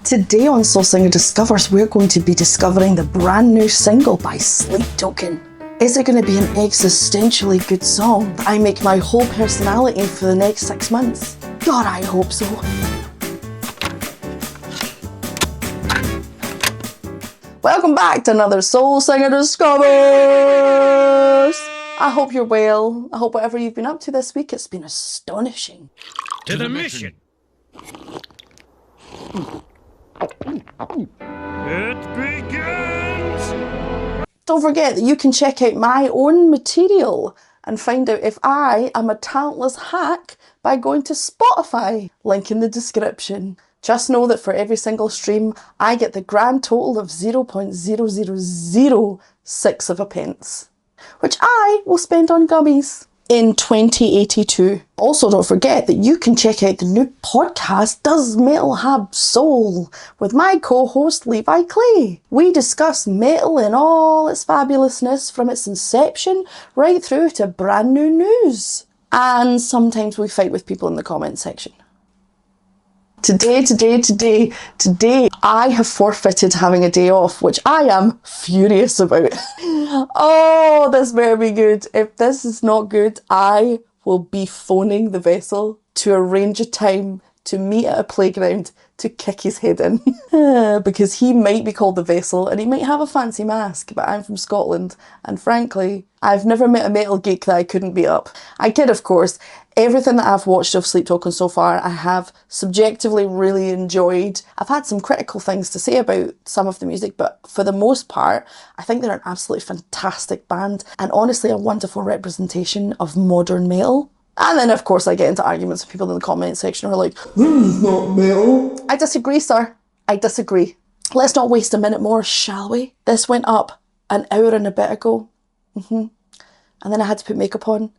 Today on Soul Singer Discovers, we're going to be discovering the brand new single by Sleep Token. Is it going to be an existentially good song that I make my whole personality for the next 6 months? God, I hope so. Welcome back to another Soul Singer Discovers! I hope you're well. I hope whatever you've been up to this week, it's been astonishing. To the mission! It begins! Don't forget that you can check out my own material and find out if I am a talentless hack by going to Spotify. Link in the description. Just know that for every single stream, I get the grand total of 0.0006 of a pence, which I will spend on gummies in 2082. Also, don't forget that you can check out the new podcast, Does Metal Have Soul? With my co-host Levi Clay. We discuss metal in all its fabulousness from its inception right through to brand new news. And sometimes we fight with people in the comment section. Today, I have forfeited having a day off, which I am furious about. Oh, this better be good. If this is not good, I will be phoning the vessel to arrange a time to meet at a playground to kick his head in. Because he might be called the vessel and he might have a fancy mask, but I'm from Scotland and frankly, I've never met a metal geek that I couldn't beat up. I kid, of course. Everything that I've watched of Sleep Token so far, I have subjectively really enjoyed. I've had some critical things to say about some of the music, but for the most part, I think they're an absolutely fantastic band and honestly a wonderful representation of modern metal. And then, of course, I get into arguments with people in the comment section who are like, "This is not metal." I disagree, sir. I disagree. Let's not waste a minute more, shall we? This went up an hour and a bit ago. And then I had to put makeup on.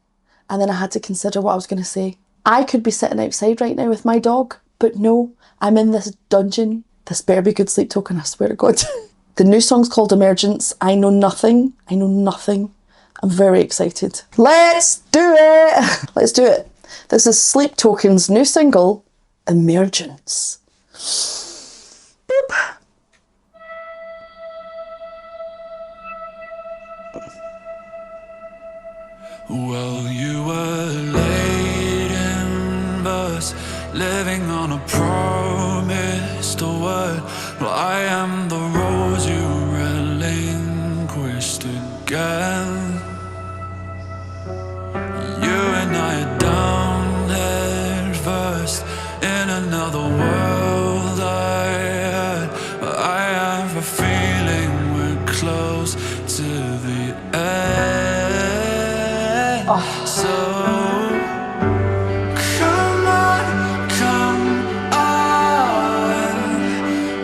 And then I had to consider what I was going to say. I could be sitting outside right now with my dog, but no, I'm in this dungeon. This better be good, Sleep Token, I swear to God. The new song's called Emergence. I know nothing. I'm very excited. Let's do it! Let's do it. This is Sleep Token's new single, Emergence. Boop. Well, you were late in verse, living on a promised word. Well, I am the rose you relinquished again. You and I are down head first in another world I had. But I have a feeling we're close to the end. So come on,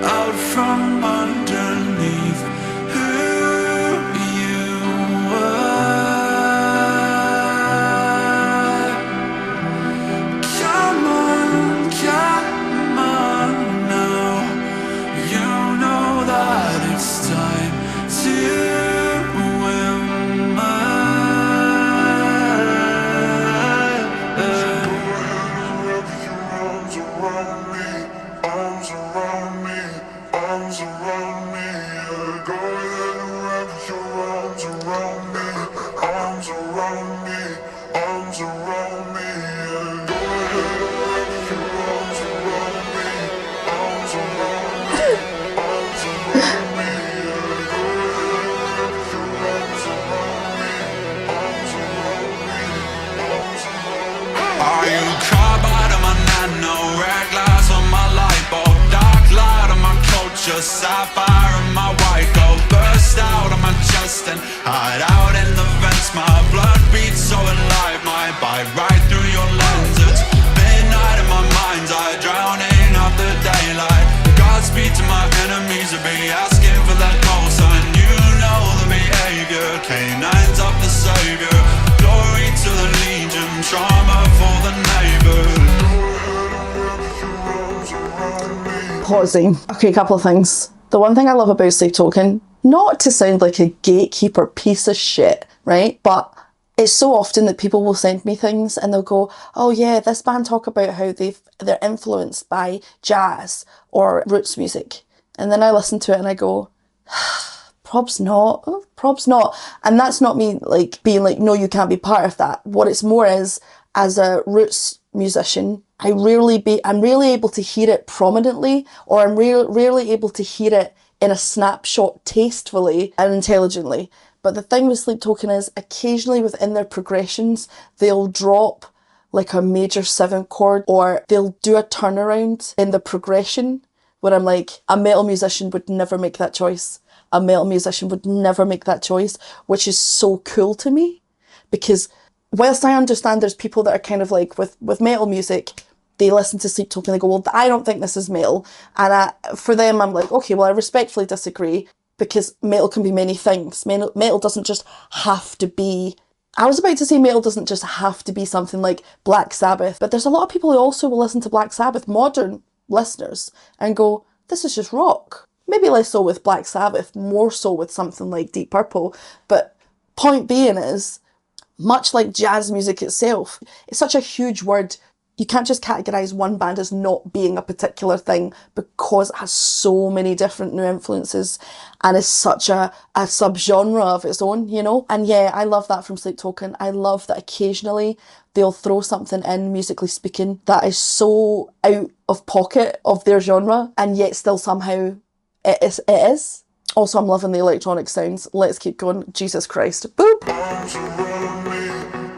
out from underneath who you were. Come on now. You know that it's time to sapphire in my white gold burst out of my chest and hide out in the vents. My blood beats so alive, my bite right through your lens. It's midnight in my mind's eye, drowning out the daylight. Godspeed to my enemies, to be asking for that call sign. You know the behavior, canines of the savior. Glory to the legion, trauma for the neighbors. Pausing. Okay, a couple of things. The one thing I love about Sleep Token, not to sound like a gatekeeper piece of shit, right? But it's so often that people will send me things and they'll go, oh yeah, this band talk about how they're influenced by jazz or roots music. And then I listen to it and I go, probs not, probs not. And that's not me like being like, no, you can't be part of that. What it's more is, as a roots musician, I'm rarely able to hear it prominently, or I'm rarely able to hear it in a snapshot tastefully and intelligently. But the thing with Sleep Token is, occasionally within their progressions, they'll drop like a major 7th chord, or they'll do a turnaround in the progression where I'm like, a metal musician would never make that choice. A metal musician would never make that choice, which is so cool to me. Because whilst I understand there's people that are kind of like, with metal music, they listen to Sleep Token and they go, well, I don't think this is metal. And for them, I'm like, okay, well, I respectfully disagree, because metal can be many things. Metal doesn't just have to be... I was about to say metal doesn't just have to be something like Black Sabbath, but there's a lot of people who also will listen to Black Sabbath, modern listeners, and go, this is just rock. Maybe less so with Black Sabbath, more so with something like Deep Purple. But point being is, much like jazz music itself, it's such a huge word. You can't just categorise one band as not being a particular thing, because it has so many different new influences and is such a subgenre of its own, you know? And yeah, I love that from Sleep Token. I love that occasionally they'll throw something in, musically speaking, that is so out of pocket of their genre, and yet still somehow it is. Also, I'm loving the electronic sounds. Let's keep going. Jesus Christ. Boop! Arms around me,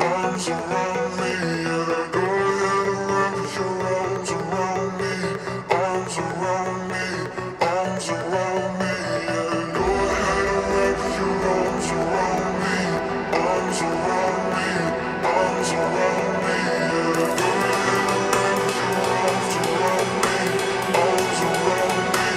arms around me, yeah. Go ahead and wrap your arms around me, arms around me, arms around me, yeah. Go ahead and wrap your arms around me, arms around me, arms around me, yeah. Go ahead and wrap your arms around me, arms around me,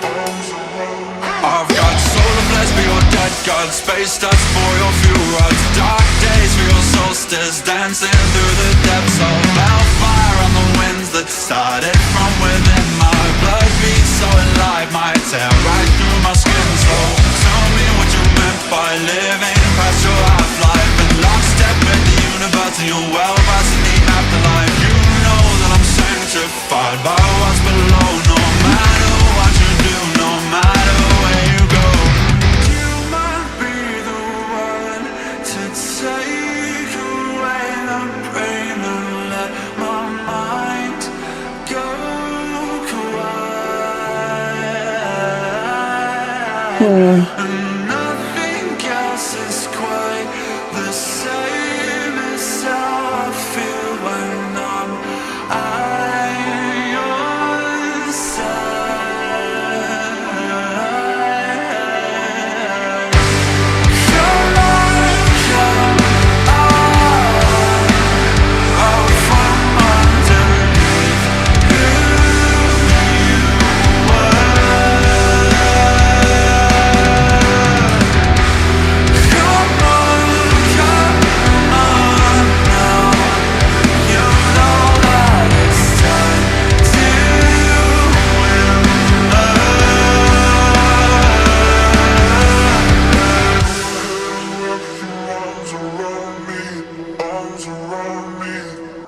arms around me. I've got solar flares for your dead god, space dust for your fuel rods, dark days for your solstice, dancing through the depths of hellfire on the winds that started from within. My blood beats so alive, might tear right through my skin. So tell me what you meant by living past your half-life, and lockstep with the universe and your well past in the afterlife. You know that I'm sanctified by what's below, no matter what you do, no matter where you go. You might be the one to take away the pain and let my mind go quiet. And nothing else is quite the same as how I feel when I'm at your side. Come on, out from underneath who you were. Come on now. You know that it's time to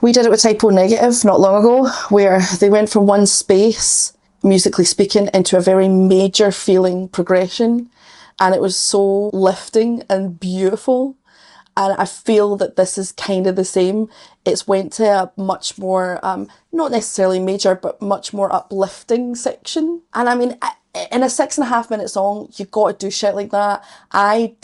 We did it with Typo Negative not long ago, where they went from one space, musically speaking, into a very major feeling progression. And it was so lifting and beautiful. And I feel that this is kind of the same. It's went to a much more, not necessarily major, but much more uplifting section. And I mean, in a 6.5 minute song, you've got to do shit like that. I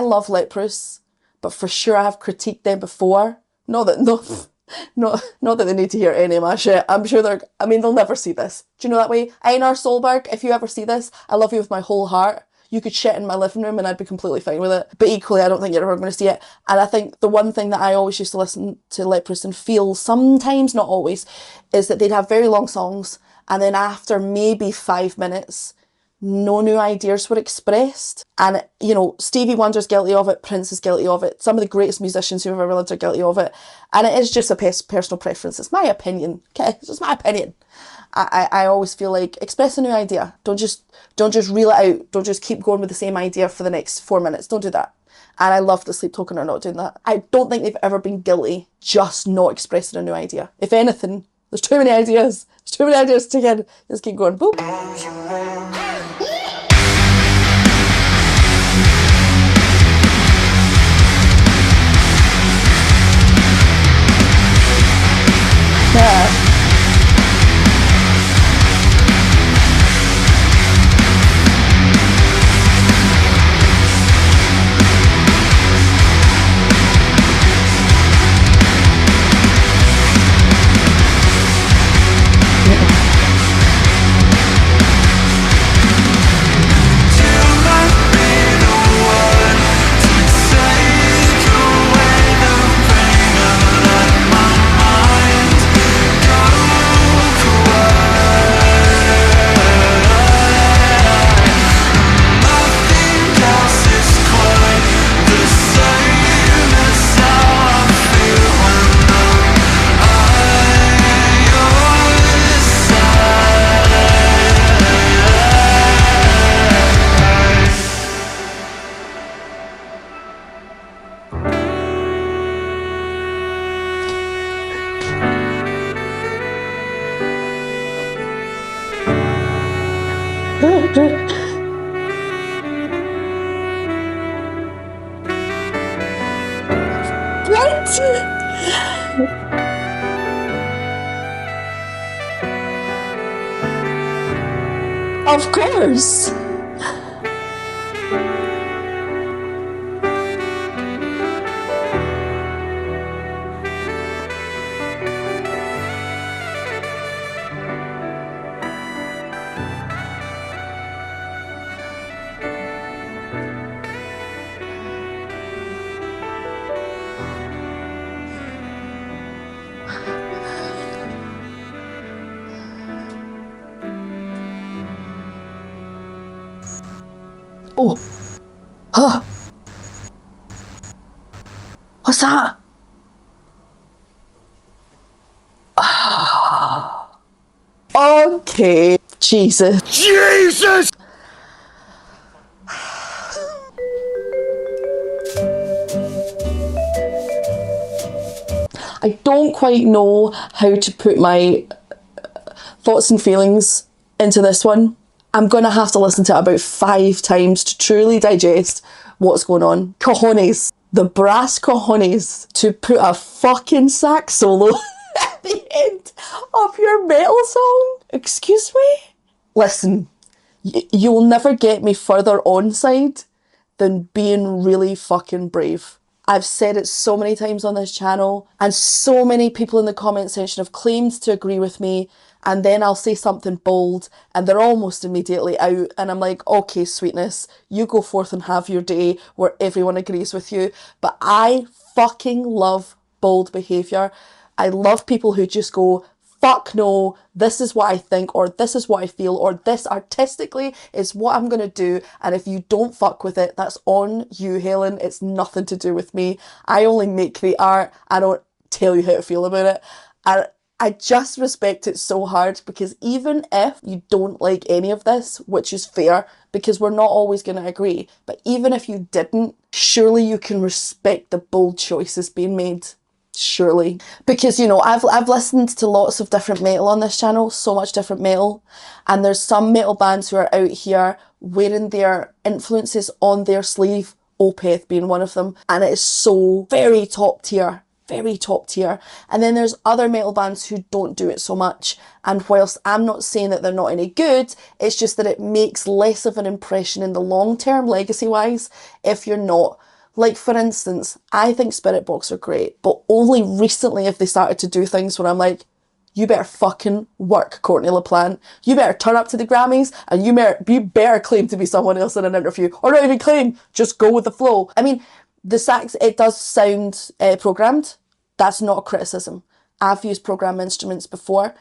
love Leprous, but for sure I have critiqued them before. Not that they need to hear any of my shit. I'm sure they'll never see this. Do you know that way? Einar Solberg, if you ever see this, I love you with my whole heart. You could shit in my living room and I'd be completely fine with it. But equally, I don't think you're ever going to see it. And I think the one thing that I always used to listen to Leprous and feel sometimes, not always, is that they'd have very long songs, and then after maybe 5 minutes, no new ideas were expressed. And, you know, Stevie Wonder's guilty of it, Prince is guilty of it, some of the greatest musicians who've ever lived are guilty of it. And it is just a personal preference. It's my opinion. Okay, it's just my opinion. I always feel like express a new idea. Don't just reel it out. Don't just keep going with the same idea for the next 4 minutes. Don't do that. And I love the Sleep Token are not doing that. I don't think they've ever been guilty just not expressing a new idea. If anything, there's too many ideas. There's too many ideas to get. Just keep going. Boop. Yeah. What? Of course. Oh. Huh. What's that? Okay. Jesus. Jesus! I don't quite know how to put my thoughts and feelings into this one. I'm going to have to listen to it about 5 times to truly digest what's going on. Cojones. The brass cojones to put a fucking sax solo at the end of your metal song. Excuse me? Listen, you will never get me further on side than being really fucking brave. I've said it so many times on this channel, and so many people in the comment section have claimed to agree with me, and then I'll say something bold and they're almost immediately out, and I'm like, okay, sweetness, you go forth and have your day where everyone agrees with you. But I fucking love bold behaviour. I love people who just go, fuck no, this is what I think, or this is what I feel, or this artistically is what I'm gonna do, and if you don't fuck with it, that's on you, Helen. It's nothing to do with me. I only make the art. I don't tell you how to feel about it. And I just respect it so hard, because even if you don't like any of this, which is fair, because we're not always going to agree, but even if you didn't, surely you can respect the bold choices being made. Surely. Because, you know, I've listened to lots of different metal on this channel, so much different metal, and there's some metal bands who are out here wearing their influences on their sleeve, Opeth being one of them, and it is so very top tier. Very top tier. And then there's other metal bands who don't do it so much, and whilst I'm not saying that they're not any good, it's just that it makes less of an impression in the long term, legacy wise, if you're not. Like, for instance, I think Spirit Box are great, but only recently have they started to do things where I'm like, you better fucking work, Courtney LaPlante. You better turn up to the Grammys, and you better claim to be someone else in an interview. Or not even claim, just go with the flow. I mean, the sax, it does sound programmed. That's not a criticism. I've used programmed instruments before.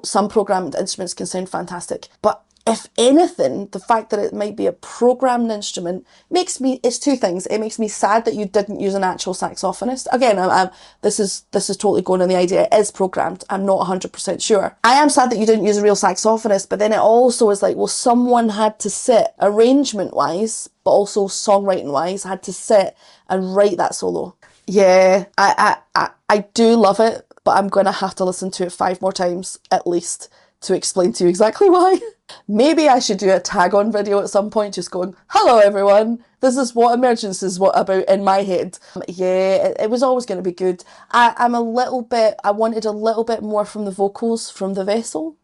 Some programmed instruments can sound fantastic. But if anything, the fact that it might be a programmed instrument it's two things. It makes me sad that you didn't use an actual saxophonist. Again, this is totally going on the idea it is programmed. I'm not 100% sure. I am sad that you didn't use a real saxophonist, but then it also is like, well, someone had to sit arrangement-wise, but also songwriting-wise, had to sit and write that solo. Yeah, I do love it, but I'm going to have to listen to it 5 more times at least to explain to you exactly why. Maybe I should do a tag-on video at some point just going, hello everyone, this is what Emergence is about in my head. Yeah, it was always going to be good. I wanted a little bit more from the vocals from the vessel,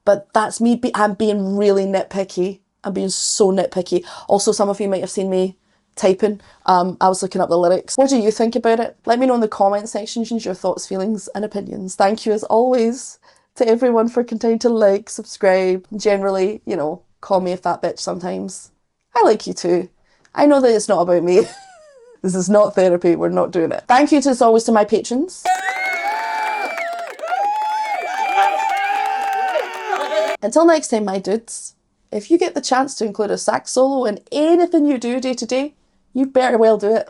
but that's me, I'm being really nitpicky. I'm being so nitpicky. Also, some of you might have seen me typing. I was looking up the lyrics. What do you think about it? Let me know in the comment section your thoughts, feelings and opinions. Thank you as always to everyone for continuing to like, subscribe, generally, call me a fat bitch sometimes. I like you too. I know that it's not about me. This is not therapy, we're not doing it. Thank you as always to my patrons. Until next time, my dudes, if you get the chance to include a sax solo in anything you do day to day, you better well do it.